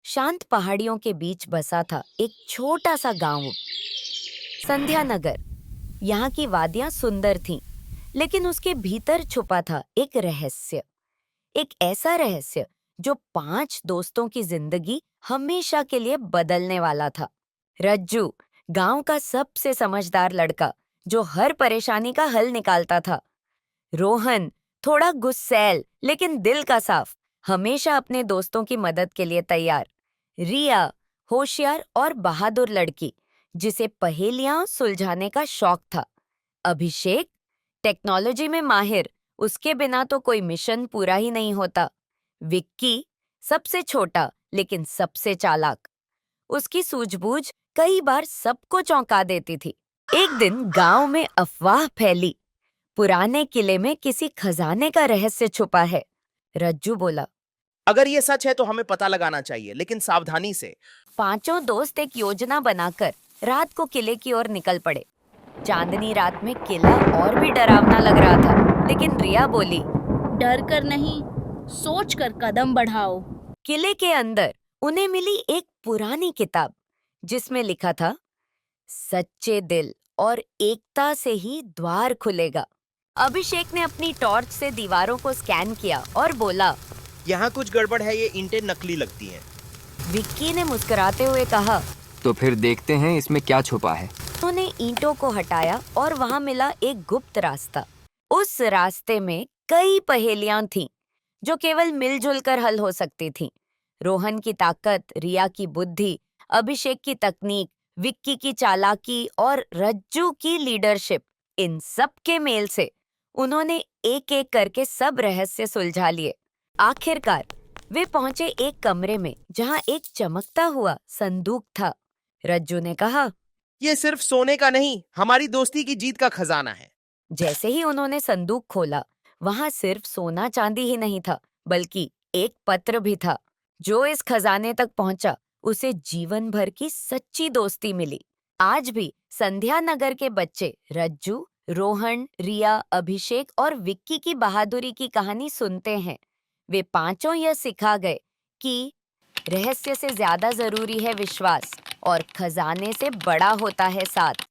शांत पहाड़ियों के बीच बसा था एक छोटा सा गांव, संध्या नगर। यहाँ की वादियां सुंदर थीं, लेकिन उसके भीतर छुपा था एक रहस्य। एक ऐसा रहस्य जो 5 दोस्तों की जिंदगी हमेशा के लिए बदलने वाला था। रज्जू, गांव का सबसे समझदार लड़का, जो हर परेशानी का हल निकालता था। रोहन, थोड़ा गुस्सैल लेकिन दिल का साफ, हमेशा अपने दोस्तों की मदद के लिए तैयार। रिया, होशियार और बहादुर लड़की, जिसे पहेलियां सुलझाने का शौक था। अभिषेक, टेक्नोलॉजी में माहिर, उसके बिना तो कोई मिशन पूरा ही नहीं होता। विक्की, सबसे छोटा लेकिन सबसे चालाक, उसकी सूझबूझ कई बार सबको चौंका देती थी। एक दिन गांव में अफवाह फैली, पुराने किले में किसी खजाने का रहस्य छुपा है। रज्जू बोला। अगर ये सच है तो हमें पता लगाना चाहिए, लेकिन सावधानी से। 5 दोस्त एक योजना बनाकर रात को किले की ओर निकल पड़े। चांदनी रात में किला और भी डरावना लग रहा था, लेकिन रिया बोली, डर कर नहीं, सोच कर कदम बढ़ाओ। किले के अंदर उन्हें मिली एक पुरानी किताब, जिसमें लिखा था, सच्चे दिल और एकता से ही द्वार खुलेगा। अभिषेक ने अपनी टॉर्च से दीवारों को स्कैन किया और बोला। यहाँ कुछ गड़बड़ है, ये ईंटें नकली लगती हैं। विक्की ने मुस्कुराते हुए कहा। तो फिर देखते हैं इसमें क्या छुपा है। उन्होंने ईंटों को हटाया और वहां मिला एक गुप्त रास्ता। उस रास्ते में कई पहेलियां थीं, जो केवल मिलजुल कर हल हो सकती थीं। रोहन की ताकत, रिया की बुद्धि, अभिषेक की तकनीक, विक्की की चालाकी और रज्जू की लीडरशिप, इन सब के मेल से उन्होंने एक एक करके सब रहस्य सुलझा लिए। आखिरकार वे पहुंचे एक कमरे में, जहां एक चमकता हुआ संदूक था। रज्जू ने कहा, ये सिर्फ सोने का नहीं, हमारी दोस्ती की जीत का खजाना है। जैसे ही उन्होंने संदूक खोला, वहां सिर्फ सोना चांदी ही नहीं था, बल्कि एक पत्र भी था। जो इस खजाने तक पहुंचा, उसे जीवन भर की सच्ची दोस्ती मिली। आज भी संध्या नगर के बच्चे रज्जू, रोहन, रिया, अभिषेक और विक्की की बहादुरी की कहानी सुनते हैं। वे पांचों यह सिखा गए कि रहस्य से ज्यादा जरूरी है विश्वास, और खजाने से बड़ा होता है साथ।